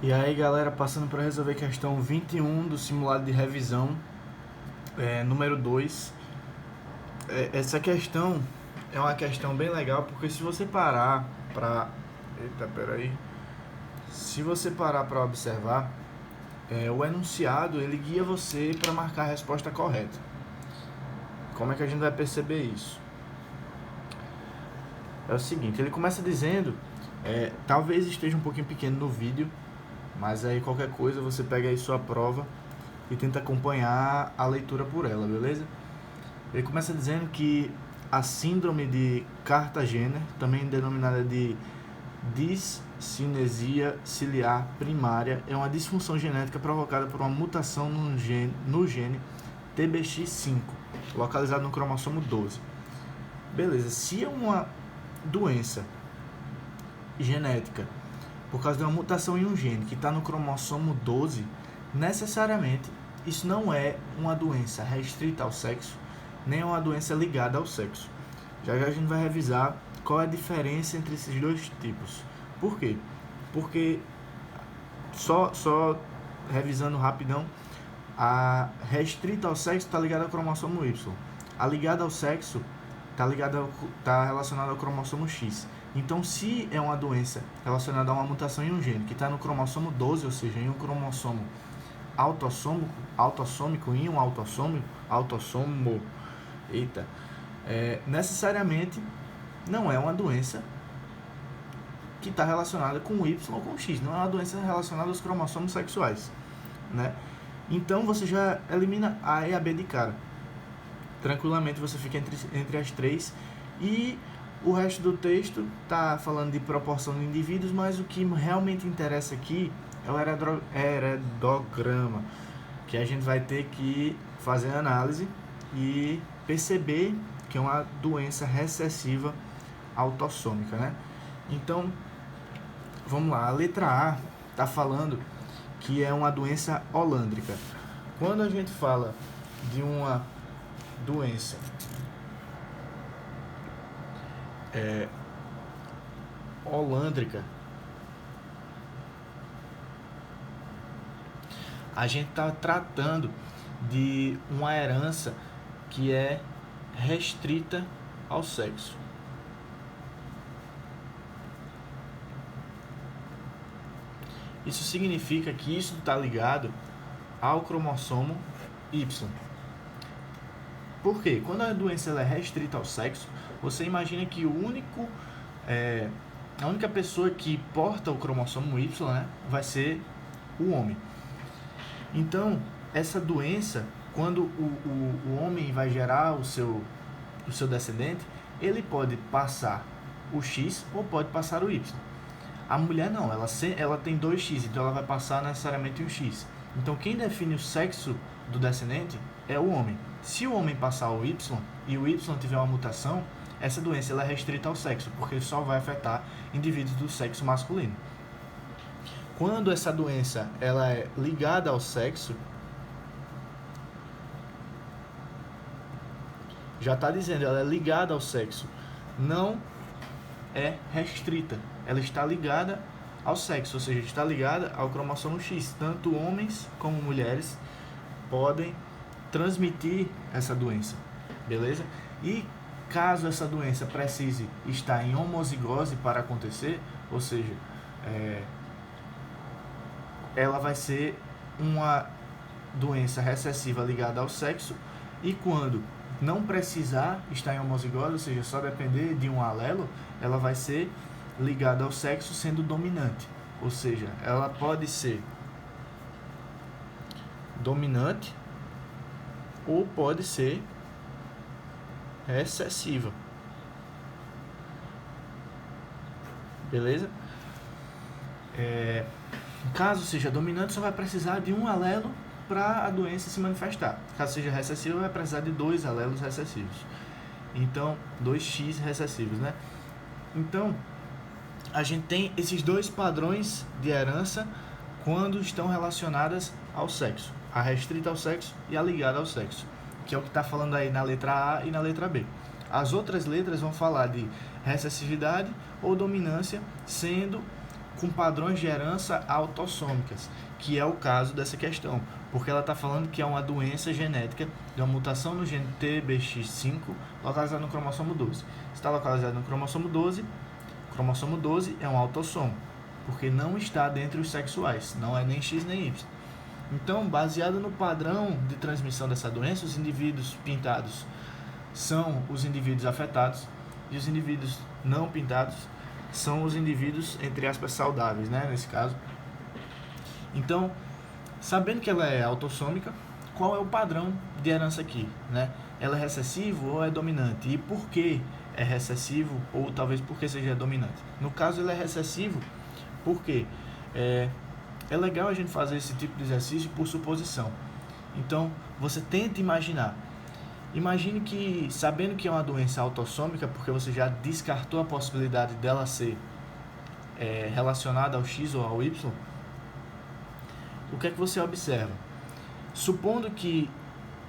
E aí galera, passando para resolver questão 21 do simulado de revisão, número 2. Essa questão é uma questão bem legal, porque se você parar para... Eita, peraí. Se você parar para observar, o enunciado ele guia você para marcar a resposta correta. Como é que a gente vai perceber isso? É o seguinte, ele começa dizendo, talvez esteja um pouquinho pequeno no vídeo, mas aí qualquer coisa você pega aí sua prova e tenta acompanhar a leitura por ela, beleza? Ele começa dizendo que a síndrome de Cartagena, também denominada de discinesia ciliar primária, é uma disfunção genética provocada por uma mutação no gene TBX5, localizado no cromossomo 12. Beleza, se é uma doença genética por causa de uma mutação em um gene que está no cromossomo 12, necessariamente isso não é uma doença restrita ao sexo, nem uma doença ligada ao sexo. Já já a gente vai revisar qual é a diferença entre esses dois tipos. Por quê? Porque, só revisando rapidão, a restrita ao sexo está ligada ao cromossomo Y. A ligada ao sexo está relacionada ao cromossomo X. Então, se é uma doença relacionada a uma mutação em um gene que está no cromossomo 12, ou seja, em um cromossomo autossômico, em um autossomo, necessariamente não é uma doença que está relacionada com o Y ou com o X, não é uma doença relacionada aos cromossomos sexuais, né? Então, você já elimina A e a B de cara. Tranquilamente você fica entre as três, e o resto do texto está falando de proporção de indivíduos, mas o que realmente interessa aqui é o heredograma, que a gente vai ter que fazer a análise e perceber que é uma doença recessiva autossômica, né? Então, vamos lá, a letra A está falando que é uma doença holândrica. Quando a gente fala de uma doença holândrica, a gente está tratando de uma herança que é restrita ao sexo. Isso significa que isso está ligado ao cromossomo Y. Por quê? Quando a doença ela é restrita ao sexo, você imagina que a única pessoa que porta o cromossomo Y, né, vai ser o homem. Então, essa doença, quando o homem vai gerar o seu descendente, ele pode passar o X ou pode passar o Y. A mulher não, ela tem 2X, então ela vai passar necessariamente um X. Então, quem define o sexo do descendente é o homem. Se o homem passar o Y e o Y tiver uma mutação, essa doença ela é restrita ao sexo, porque só vai afetar indivíduos do sexo masculino. Quando essa doença ela é ligada ao sexo, já está dizendo, ela é ligada ao sexo, não é restrita, ela está ligada ao sexo, ou seja, está ligada ao cromossomo X. Tanto homens como mulheres podem transmitir essa doença, beleza? E caso essa doença precise estar em homozigose para acontecer, ou seja, ela vai ser uma doença recessiva ligada ao sexo, e quando não precisar estar em homozigose, ou seja, só depender de um alelo, ela vai ser ligada ao sexo sendo dominante, ou seja, ela pode ser dominante ou pode ser recessiva, beleza? Caso seja dominante, só vai precisar de um alelo para a doença se manifestar. Caso seja recessiva, vai precisar de 2 alelos recessivos. Então, 2X recessivos, né? Então, a gente tem esses 2 padrões de herança quando estão relacionadas ao sexo. A restrita ao sexo e a ligada ao sexo, que é o que está falando aí na letra A e na letra B. As outras letras vão falar de recessividade ou dominância, sendo com padrões de herança autossômicas, que é o caso dessa questão, porque ela está falando que é uma doença genética de uma mutação no gene TBX5 localizada no cromossomo 12. Se está localizado no cromossomo 12 é um autossomo, porque não está dentre os sexuais, não é nem X nem Y. Então, baseado no padrão de transmissão dessa doença, os indivíduos pintados são os indivíduos afetados e os indivíduos não pintados são os indivíduos, entre aspas, saudáveis, né, nesse caso. Então, sabendo que ela é autossômica, qual é o padrão de herança aqui, né? Ela é recessivo ou é dominante? E por que é recessivo ou talvez porque seja dominante? No caso, ele é recessivo porque é legal a gente fazer esse tipo de exercício por suposição. Então, você tenta imaginar. Imagine que, sabendo que é uma doença autossômica, porque você já descartou a possibilidade dela ser relacionada ao X ou ao Y, o que é que você observa? Supondo que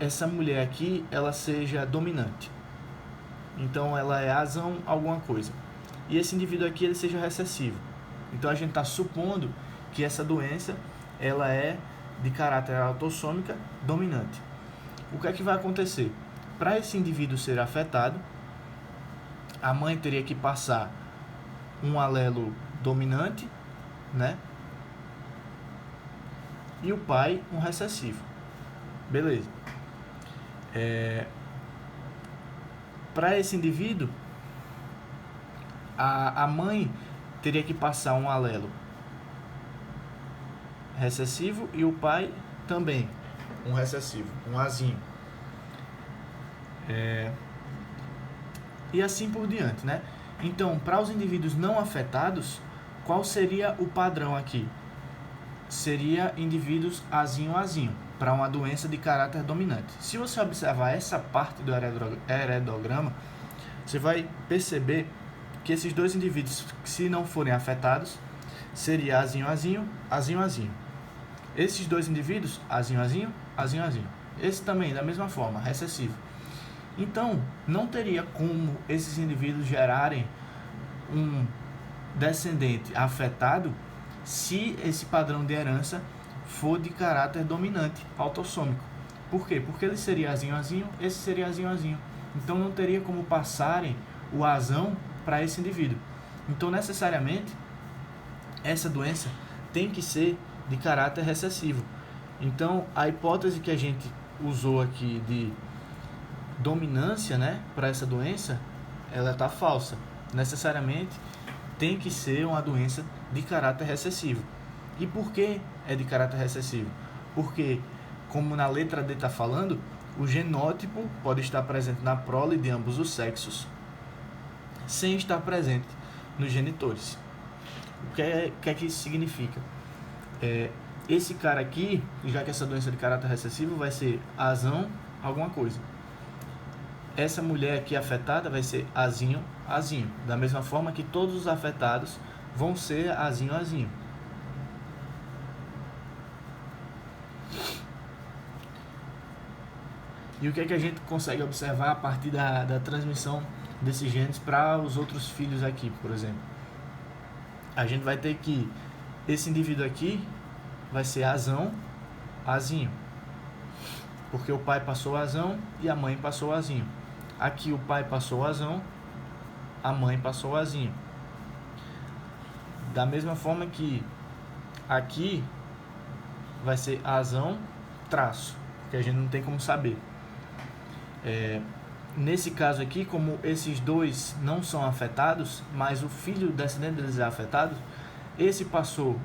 essa mulher aqui, ela seja dominante. Então, ela é azão alguma coisa. E esse indivíduo aqui, ele seja recessivo. Então, a gente está supondo que essa doença, ela é de caráter autossômica dominante. O que é que vai acontecer? Para esse indivíduo ser afetado, a mãe teria que passar um alelo dominante, né? E o pai um recessivo. Beleza. Para esse indivíduo, a mãe teria que passar um alelo recessivo e o pai também um recessivo, um azinho. E assim por diante, né? Então, para os indivíduos não afetados, qual seria o padrão aqui? Seria indivíduos azinho, para uma doença de caráter dominante. Se você observar essa parte do heredograma, você vai perceber que esses dois indivíduos, se não forem afetados, seria azinho. Esses dois indivíduos, azinho. Esse também, da mesma forma, recessivo. Então, não teria como esses indivíduos gerarem um descendente afetado se esse padrão de herança for de caráter dominante, autossômico. Por quê? Porque ele seria azinho, esse seria azinho. Então, não teria como passarem o azão para esse indivíduo. Então, necessariamente, essa doença tem que ser de caráter recessivo. Então, a hipótese que a gente usou aqui de dominância, né, para essa doença, ela está falsa. Necessariamente tem que ser uma doença de caráter recessivo. E por que é de caráter recessivo? Porque, como na letra D está falando, o genótipo pode estar presente na prole de ambos os sexos, sem estar presente nos genitores. O que é que isso significa? Esse cara aqui, já que essa doença é de caráter recessivo, vai ser azão alguma coisa. Essa mulher aqui afetada vai ser azinho. Da mesma forma que todos os afetados vão ser azinho. E o que é que a gente consegue observar a partir da transmissão desses genes para os outros filhos aqui, por exemplo? A gente vai ter que esse indivíduo aqui vai ser azinho. Porque o pai passou azão e a mãe passou azinho. Aqui o pai passou azão, a mãe passou azinho. Da mesma forma que aqui vai ser azão traço, que a gente não tem como saber. Nesse caso aqui, como esses dois não são afetados, mas o filho descendente deles é afetado, esse passou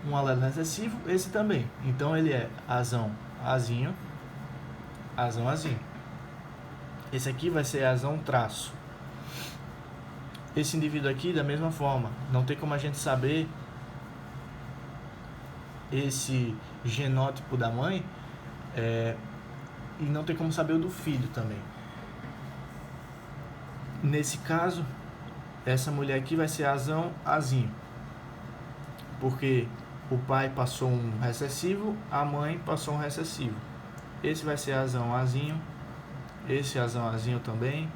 um alelo recessivo, esse também. Então ele é azinho. Esse aqui vai ser azão traço. Esse indivíduo aqui, da mesma forma, não tem como a gente saber esse genótipo da mãe, e não tem como saber o do filho também. Nesse caso, essa mulher aqui vai ser azinho, porque o pai passou um recessivo, a mãe passou um recessivo. Esse vai ser azinho, esse azinho também,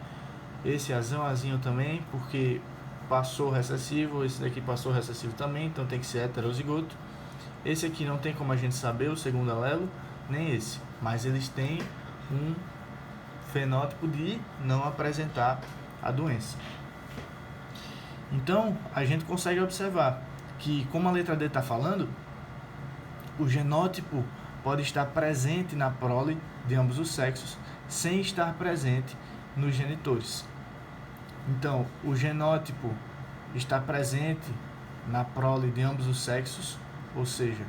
esse azinho também, porque passou recessivo, esse daqui passou recessivo também, então tem que ser heterozigoto. Esse aqui não tem como a gente saber o segundo alelo, nem esse, mas eles têm um fenótipo de não apresentar a doença. Então, a gente consegue observar que, como a letra D está falando, o genótipo pode estar presente na prole de ambos os sexos, sem estar presente nos genitores. Então, o genótipo está presente na prole de ambos os sexos, ou seja,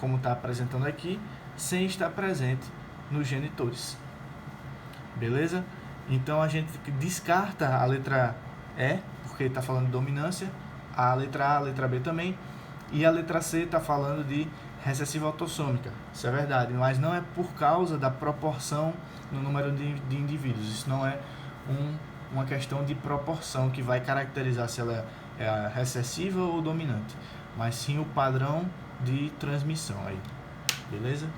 como está apresentando aqui, sem estar presente nos genitores. Beleza? Então, a gente descarta a letra E, porque está falando de dominância, a letra A, a letra B também, e a letra C está falando de recessiva autossômica. Isso é verdade, mas não é por causa da proporção no número de indivíduos. Isso não é uma questão de proporção que vai caracterizar se ela é recessiva ou dominante, mas sim o padrão de transmissão aí. Beleza?